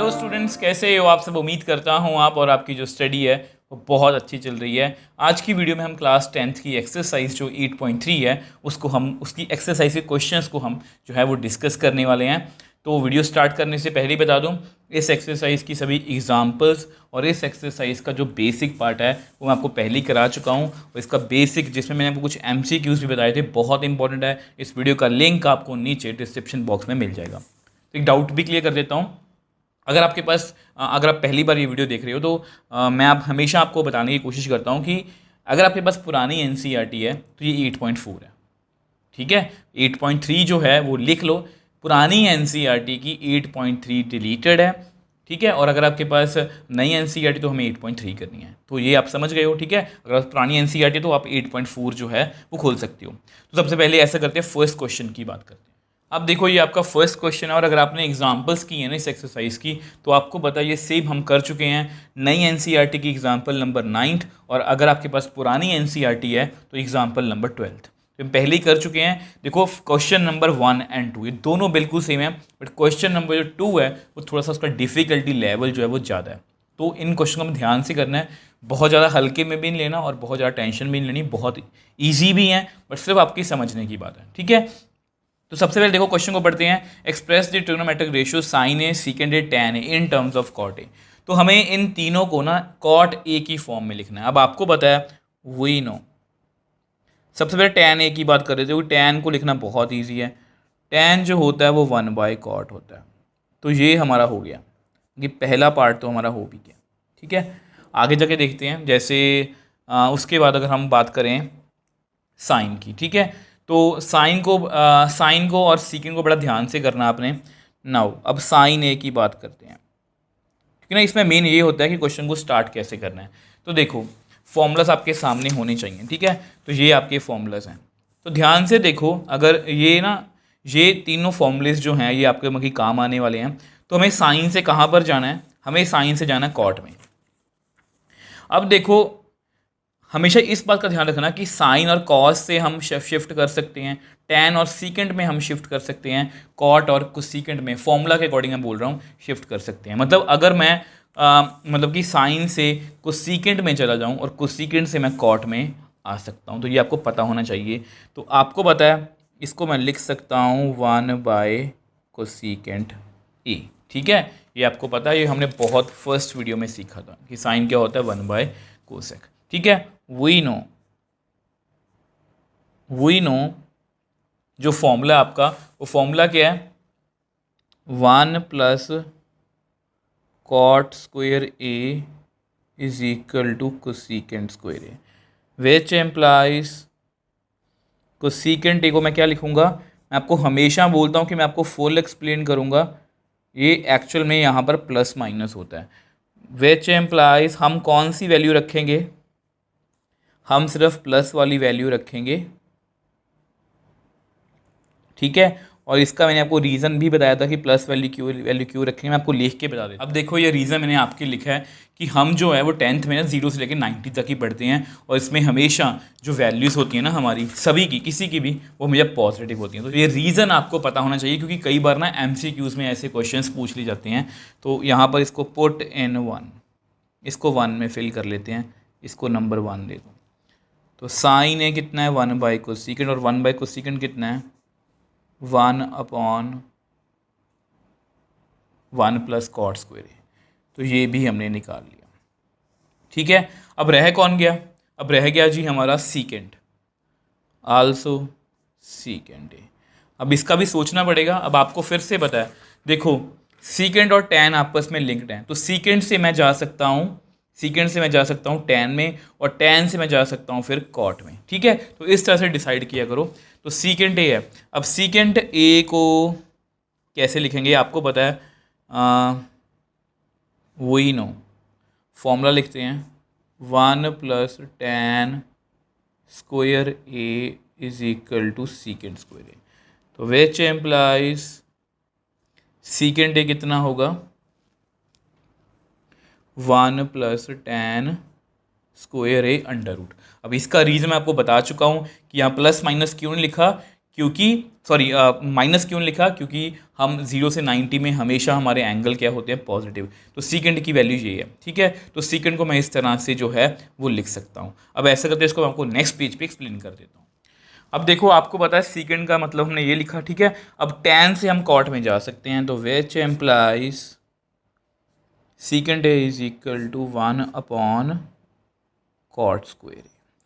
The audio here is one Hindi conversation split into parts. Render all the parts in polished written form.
हेलो स्टूडेंट्स, कैसे हो आप सब। उम्मीद करता हूँ आप और आपकी जो स्टडी है वो बहुत अच्छी चल रही है। आज की वीडियो में हम क्लास 10th की एक्सरसाइज जो 8.3 है उसकी एक्सरसाइज के क्वेश्चंस को हम जो है वो डिस्कस करने वाले हैं। तो वीडियो स्टार्ट करने से पहले बता दूं, इस एक्सरसाइज की सभी एग्जांपल्स और इस एक्सरसाइज का जो बेसिक पार्ट है वो मैं आपको पहले ही करा चुका हूँ। और इसका बेसिक जिसमें मैंने आपको कुछ MCQs भी बताए थे, बहुत इंपॉर्टेंट है। इस वीडियो का लिंक आपको नीचे डिस्क्रिप्शन बॉक्स में मिल जाएगा। तो एक डाउट भी क्लियर कर देता हूँ। अगर आपके पास अगर आप पहली बार ये वीडियो देख रहे हो तो मैं आप हमेशा आपको बताने की कोशिश करता हूँ कि अगर आपके पास पुरानी NCERT है तो ये 8.4 है, ठीक है। 8.3 जो है वो लिख लो। पुरानी NCERT की 8.3 डिलीटेड है, ठीक है। और अगर आपके पास नई NCERT तो हमें 8.3 करनी है, तो ये आप समझ गए हो, ठीक है। अगर पुरानी NCERT तो आप 8.4 जो है वो खोल सकते हो। तो सबसे पहले ऐसा करते हैं, फर्स्ट क्वेश्चन की बात करते हैं। अब देखो, ये आपका फर्स्ट क्वेश्चन है और अगर आपने एग्जांपल्स की है ना इस एक्सरसाइज की तो आपको पता है ये सेम हम कर चुके हैं नई NCERT की एग्जांपल नंबर 9th, और अगर आपके पास पुरानी NCERT है तो एग्जांपल नंबर 12th। तो हम पहले ही कर चुके हैं। देखो, क्वेश्चन नंबर 1 और 2 ये दोनों बिल्कुल सेम है, बट क्वेश्चन नंबर जो 2 है वो थोड़ा सा उसका डिफिकल्टी लेवल जो है वो ज़्यादा है। तो इन क्वेश्चन को हमें ध्यान से करना है, बहुत ज़्यादा हल्के में भी नहीं लेना और बहुत ज़्यादा टेंशन भी नहीं लेनी। बहुत ईजी भी हैं बट सिर्फ आपकी समझने की बात है, ठीक है। तो सबसे पहले देखो, क्वेश्चन को पढ़ते हैं। Express the trigonometric ratio sine A secant A tan A in terms of cot A. तो हमें इन तीनों को ना कॉट ए की फॉर्म में लिखना है। अब आपको पता है, वी नो, सबसे पहले टैन ए की बात कर रहे थे। वो टैन को लिखना बहुत ईजी है। टैन जो होता है वो 1/cot होता है। तो ये हमारा हो गया, ये पहला पार्ट तो हमारा हो भी गया, ठीक है। आगे जाके देखते हैं, जैसे उसके बाद अगर हम बात करें साइन की, ठीक है। तो साइन को और सीकेंड को बड़ा ध्यान से करना आपने। नाउ अब साइन ए की बात करते हैं, क्योंकि ना इसमें मेन ये होता है कि क्वेश्चन को स्टार्ट कैसे करना है। तो देखो, फॉर्मूलाज आपके सामने होने चाहिए, ठीक है। तो ये आपके फॉर्मूलाज हैं, तो ध्यान से देखो। अगर ये तीनों फॉर्मूलेज जो हैं ये आपके मतलब काम आने वाले हैं। तो हमें साइन से कहाँ पर जाना है? हमें साइन से जाना है कॉट में। अब देखो, हमेशा इस बात का ध्यान रखना कि साइन और कॉस से हम शिफ्ट कर सकते हैं, टैन और सीकेंड में हम शिफ्ट कर सकते हैं, कॉट और कोसेकेंड में, फॉर्मूला के अकॉर्डिंग मैं बोल रहा हूँ, शिफ्ट कर सकते हैं। मतलब अगर मैं मतलब कि साइन से कोसेकेंड में चला जाऊँ और कोसेकेंड से मैं कॉट में आ सकता हूँ। तो ये आपको पता होना चाहिए। तो आपको पता है, इसको मैं लिख सकता हूँ 1/cosecant ए, ठीक है। ये आपको पता है, ये हमने बहुत फर्स्ट वीडियो में सीखा था कि साइन क्या होता है, 1/cosec, ठीक है। वी नो जो फॉर्मूला आपका, वो फॉर्मूला क्या है? 1+cot square A is equal to cosecant square A, which implies cosecant A को मैं क्या लिखूंगा? मैं आपको हमेशा बोलता हूँ कि मैं आपको फुल एक्सप्लेन करूँगा। ये एक्चुअल में यहाँ पर प्लस माइनस होता है। विच एम्प्लाइज, हम कौन सी वैल्यू रखेंगे? हम सिर्फ प्लस वाली वैल्यू रखेंगे, ठीक है। और इसका मैंने आपको रीज़न भी बताया था कि प्लस वैल्यू क्यों रखेंगे, मैं आपको लिख के बता देता हूँ। अब देखो, ये रीज़न मैंने आपके लिखा है कि हम जो है वो 10th में ना 0 से लेकर 90 तक ही पढ़ते हैं, और इसमें हमेशा जो वैल्यूज़ होती हैं ना हमारी सभी की, किसी की भी, वो हमेशा पॉजिटिव होती हैं। तो ये रीज़न आपको पता होना चाहिए, क्योंकि कई बार ना MCQs में ऐसे क्वेश्चंस पूछ लिए जाते हैं। तो यहाँ पर इसको पुट इन 1, इसको 1 में फिल कर लेते हैं, इसको नंबर 1 दे दो। तो साइन ए कितना है? 1/cosecant, और 1/cosecant कितना है? 1/1+cot square A. तो ये भी हमने निकाल लिया, ठीक है। अब रह कौन गया? अब रह गया जी हमारा सीकेंट, आल्सो सीकेंट ए। अब इसका भी सोचना पड़ेगा। अब आपको फिर से पता है, देखो सीकेंट और टैन आपस में लिंक्ड हैं, तो सीकेंट से मैं जा सकता हूँ टैन में, और टैन से मैं जा सकता हूँ फिर कॉट में, ठीक है। तो इस तरह से डिसाइड किया करो। तो सीकेंट ए है। अब सीकेंट ए को कैसे लिखेंगे आपको पता है, वही नो, फॉर्मूला लिखते हैं 1+tan square A is equal to secant square A. तो विच एम्प्लाइज सीकेंट ए कितना होगा? 1+tan square A under root. अब इसका रीज़न मैं आपको बता चुका हूँ कि यहाँ प्लस माइनस क्यों नहीं लिखा, क्योंकि सॉरी माइनस क्यों लिखा, क्योंकि हम 0 से 90 में हमेशा हमारे एंगल क्या होते हैं, पॉजिटिव। तो सीकेंड की वैल्यू ये है, ठीक है। तो सीकेंड को मैं इस तरह से जो है वो लिख सकता हूँ। अब ऐसा करते हैं, इसको मैं आपको नेक्स्ट पेज पे एक्सप्लेन कर देता हूँ। अब देखो, आपको पता है सीकेंड का मतलब हमने ये लिखा, ठीक है। अब tan से हम कॉट में जा सकते हैं, तो which implies secant is equal to 1 upon cot square,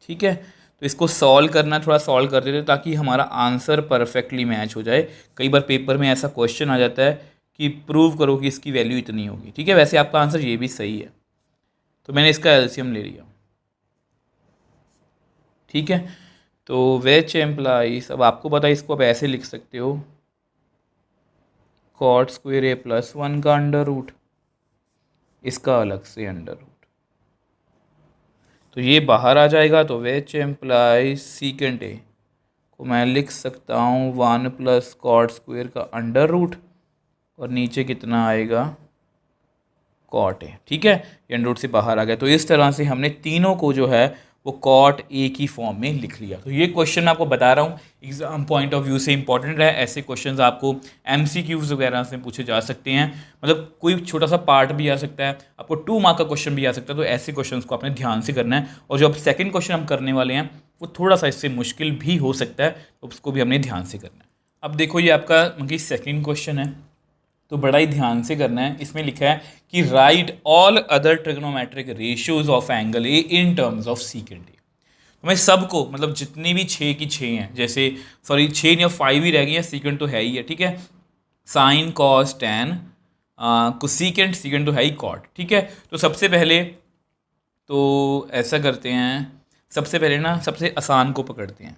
ठीक है। तो इसको सॉल्व करना, थोड़ा सॉल्व कर देते ताकि हमारा आंसर परफेक्टली मैच हो जाए। कई बार पेपर में ऐसा क्वेश्चन आ जाता है कि प्रूव करो कि इसकी वैल्यू इतनी होगी, ठीक है। वैसे आपका आंसर ये भी सही है, तो मैंने इसका एलसीएम ले लिया, ठीक है। तो विच एम्प्लाइज, अब आपको पता है इसको आप ऐसे लिख सकते हो, कॉट स्क्वायर ए प्लस 1 का अंडर रूट, इसका अलग से अंडर रूट, तो ये बाहर आ जाएगा। तो विच एम्प्लाइज सीकेंड ए को मैं लिख सकता हूँ 1 प्लस कॉट स्क्वायर का अंडर रूट, और नीचे कितना आएगा, कॉट ए, ठीक है। ये अंडर रूट से बाहर आ गया। तो इस तरह से हमने तीनों को जो है वो कॉट ए की फॉर्म में लिख लिया। तो ये क्वेश्चन मैं आपको बता रहा हूँ एग्जाम पॉइंट ऑफ व्यू से इंपॉर्टेंट है। ऐसे क्वेश्चंस आपको एमसीक्यूज वगैरह से पूछे जा सकते हैं, मतलब कोई छोटा सा पार्ट भी आ सकता है, आपको 2 मार्क का क्वेश्चन भी आ सकता है। तो ऐसे क्वेश्चन को आपने ध्यान से करना है। और जो अब सेकेंड क्वेश्चन हम करने वाले हैं वो थोड़ा सा इससे मुश्किल भी हो सकता है, तो उसको भी हमने ध्यान से करना है। अब देखो, ये आपका मतलब सेकेंड क्वेश्चन है, तो बड़ा ही ध्यान से करना है। इसमें लिखा है कि right all other trigonometric ratios of angle A in terms of secant A. तो मैं सबको, मतलब जितनी भी 6 की 6 हैं, जैसे सॉरी 6 या 5 ही रह गई हैं, सीकेंड तो है ही है, ठीक है। साइन कॉस टैन कोसीकेंड, सीकेंड तो है ही कॉट, ठीक है। तो सबसे पहले तो ऐसा करते हैं, सबसे पहले ना सबसे आसान को पकड़ते हैं,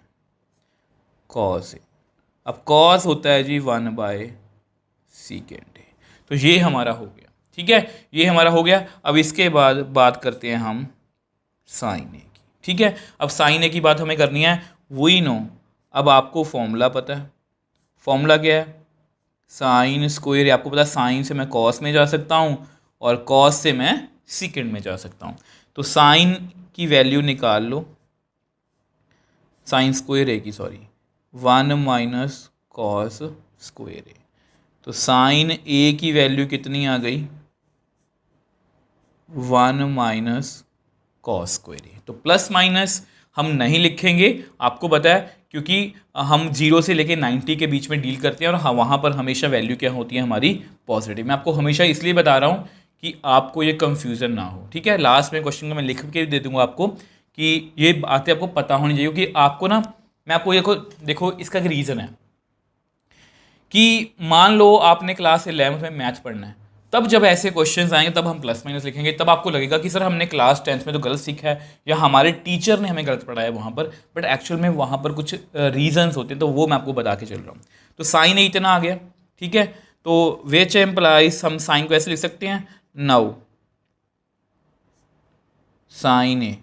कॉस ए। अब कॉस होता है जी 1 बाय सीकेंड ए, तो ये हमारा हो गया, ठीक है। ये हमारा हो गया। अब इसके बाद बात करते हैं हम साइन ए की, ठीक है। अब साइन ए की बात हमें करनी है, वही नो। अब आपको फॉर्मूला पता है, फॉर्मूला क्या है, साइन स्क्वायर। आपको पता है साइन से मैं कॉस में जा सकता हूँ और कॉस से मैं सीकेंड में जा सकता हूँ। तो साइन की वैल्यू निकाल लो, साइन स्क्वायर ए की, sorry 1 minus cos square A. तो साइन ए की वैल्यू कितनी आ गई, 1 माइनस कॉस स्क्वायर ए। तो प्लस माइनस हम नहीं लिखेंगे, आपको पता है, क्योंकि हम 0 से लेके 90 के बीच में डील करते हैं और वहाँ पर हमेशा वैल्यू क्या होती है हमारी, पॉजिटिव। मैं आपको हमेशा इसलिए बता रहा हूँ कि आपको ये कंफ्यूजन ना हो, ठीक है। लास्ट में क्वेश्चन को मैं लिख के दे दूंगा आपको कि ये बातें आपको पता होनी चाहिए, क्योंकि आपको ना, मैं आपको ये देखो इसका एक रीज़न है कि मान लो आपने क्लास 11 में मैथ पढ़ना है, तब जब ऐसे क्वेश्चंस आएंगे तब हम प्लस माइनस लिखेंगे, तब आपको लगेगा कि सर हमने क्लास 10 में तो गलत सीखा है या हमारे टीचर ने हमें गलत पढ़ाया वहाँ पर, बट एक्चुअल में वहाँ पर कुछ रीजंस होते हैं, तो वो मैं आपको बता के चल रहा हूँ। तो साइन इतना आ गया, ठीक है। तो विच एम्प्लाइज, हम साइन को ऐसे लिख सकते हैं, नाउ साइन ए।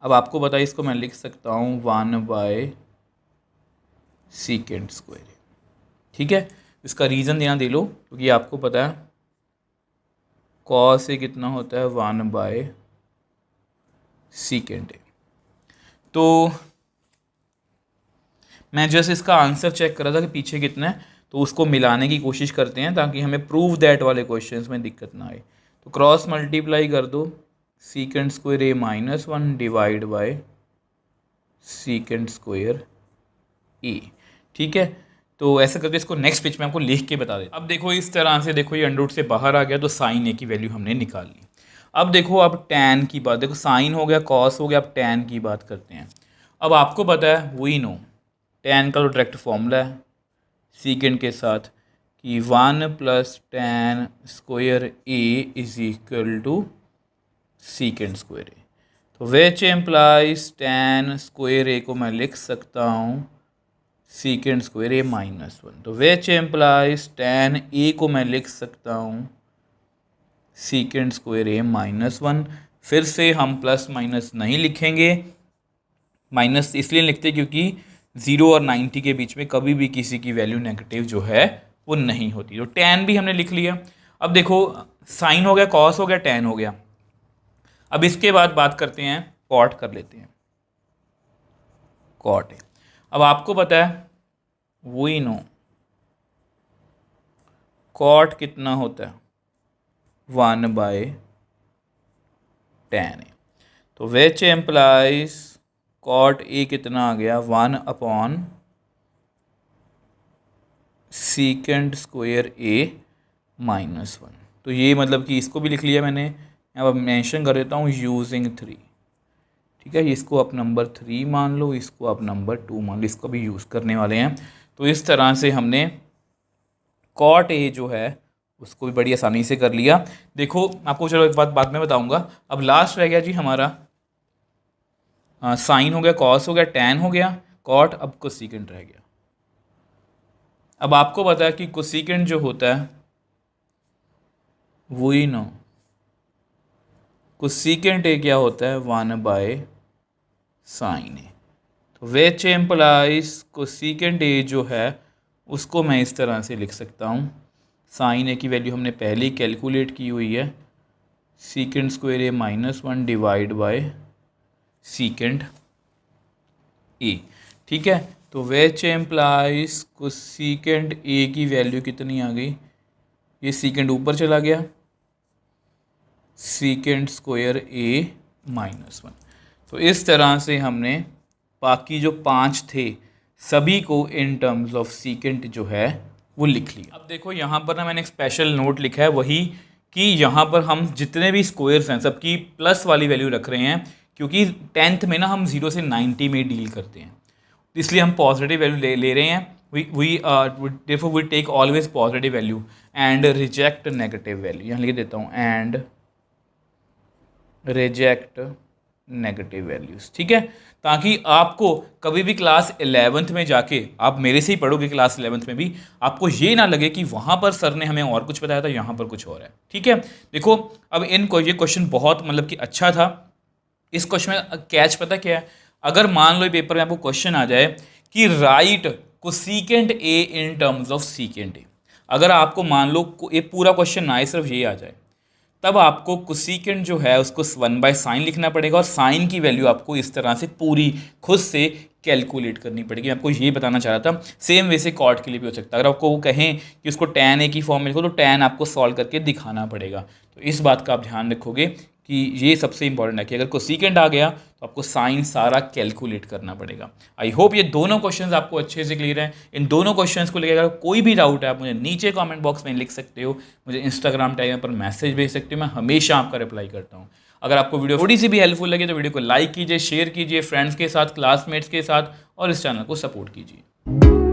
अब आपको पता है इसको मैं लिख सकता हूँ 1 बाय सीकेंड स्क्वायर, ठीक है। इसका रीज़न देना दे लो, क्योंकि आपको पता है कॉस ए कितना होता है 1 बाय सीकेंड ए। तो मैं जस्ट इसका आंसर चेक कर रहा था कि पीछे कितना है, तो उसको मिलाने की कोशिश करते हैं ताकि हमें प्रूव दैट वाले क्वेश्चंस में दिक्कत ना आए। तो क्रॉस मल्टीप्लाई कर दो, secant square A minus 1 divide by secant square A, ठीक है। तो ऐसा करके इसको नेक्स्ट पेज में आपको लिख के बता दें। अब देखो इस तरह से, देखो ये अंडर रूट से बाहर आ गया, तो साइन ए की वैल्यू हमने निकाल ली। अब देखो, अब टैन की बात, देखो साइन हो गया, कॉस हो गया, अब टैन की बात करते हैं। अब आपको पता है वही नो, टैन का तो डायरेक्ट फॉर्मूला है सीकेंड के साथ कि 1 plus tan square A is equal to secant square A. तो which implies tan square A को मैं लिख सकता हूँ सीकेंड स्क्वायर ए माइनस 1। तो विच एम्प्लाइज टैन ए को मैं लिख सकता हूँ सीकेंड स्क्वायर ए माइनस 1। फिर से हम प्लस माइनस नहीं लिखेंगे, माइनस इसलिए लिखते क्योंकि 0 और 90 के बीच में कभी भी किसी की वैल्यू नेगेटिव जो है वो नहीं होती। तो टैन भी हमने लिख लिया। अब देखो साइन हो गया, कॉस हो गया, टैन हो गया। अब इसके बाद बात करते हैं, कॉट कर लेते हैं, कॉट है। अब आपको पता है वी नो कॉट कितना होता है 1/tan ए, तो विच एम्प्लाइज कॉट ए कितना आ गया 1/sec² ए -1। तो ये मतलब कि इसको भी लिख लिया मैंने, अब मेंशन कर देता हूँ यूजिंग 3। ठीक है, इसको आप नंबर 3 मान लो, इसको आप नंबर 2 मान लो, इसको भी यूज़ करने वाले हैं। तो इस तरह से हमने कॉट ए जो है उसको भी बड़ी आसानी से कर लिया। देखो आपको चलो एक बात बाद में बताऊंगा। अब लास्ट रह गया जी हमारा साइन हो गया, कॉस हो गया, टैन हो गया, कॉट, अब कोसेकेंट रह गया। अब आपको पता है कि कोसेकेंट जो होता है वही नो कोसेकेंट ए क्या होता है 1/sin ए। तो विच एम्प्लाइज कोसेकेंट ए जो है उसको मैं इस तरह से लिख सकता हूँ, साइन ए की वैल्यू हमने पहले ही कैलकुलेट की हुई है, sec² A -1 divide by secant A. ठीक है, तो विच एम्प्लाइज कोसेकेंट ए की वैल्यू कितनी आ गई, ये सेकेंड ऊपर चला गया, sec² ए -1। तो इस तरह से हमने बाकी जो 5 थे सभी को इन टर्म्स ऑफ सीकेंट जो है वो लिख लिया। अब देखो यहाँ पर ना मैंने एक स्पेशल नोट लिखा है, वही कि यहाँ पर हम जितने भी स्क्वायर्स हैं सबकी प्लस वाली वैल्यू रख रहे हैं, क्योंकि 10th में ना हम 0 से 90 में डील करते हैं, इसलिए हम पॉजिटिव वैल्यू ले रहे हैं। therefore we take always positive value and reject negative value. यहाँ लिख देता हूँ एंड रिजेक्ट नेगेटिव वैल्यूज़। ठीक है, ताकि आपको कभी भी क्लास 11th में जाके, आप मेरे से ही पढ़ोगे क्लास 11th में भी, आपको ये ना लगे कि वहाँ पर सर ने हमें और कुछ बताया था, यहाँ पर कुछ और है। ठीक है, देखो अब ये क्वेश्चन बहुत मतलब कि अच्छा था। इस क्वेश्चन में कैच पता क्या है, अगर मान लो पेपर में आपको क्वेश्चन आ जाए कि right cosecant A in terms of secant A, अगर आपको मान लो ये पूरा क्वेश्चन ना आए, सिर्फ ये आ जाए, तब आपको कोसेकेंट जो है उसको 1/sin लिखना पड़ेगा और साइन की वैल्यू आपको इस तरह से पूरी खुद से कैलकुलेट करनी पड़ेगी। मैं आपको ये बताना चाह रहा था। सेम वैसे कॉट के लिए भी हो सकता है, अगर आपको वो कहें कि उसको tan ए की फॉर्म में लिखो तो tan आपको सॉल्व करके दिखाना पड़ेगा। तो इस बात का आप ध्यान रखोगे कि ये सबसे इंपॉर्टेंट है कि अगर कोसेकेंट आ गया तो आपको साइन सारा कैलकुलेट करना पड़ेगा। आई होप ये दोनों क्वेश्चंस आपको अच्छे से क्लियर हैं। इन दोनों क्वेश्चंस को लेकर अगर कोई भी डाउट है आप मुझे नीचे कमेंट बॉक्स में लिख सकते हो, मुझे इंस्टाग्राम टाइम पर मैसेज भेज सकते हो, मैं हमेशा आपका रिप्लाई करता हूँ। अगर आपको वीडियो थोड़ी सी भी हेल्पफुल लगे तो वीडियो को लाइक कीजिए, शेयर कीजिए फ्रेंड्स के साथ, क्लासमेट्स के साथ, और इस चैनल को सपोर्ट कीजिए।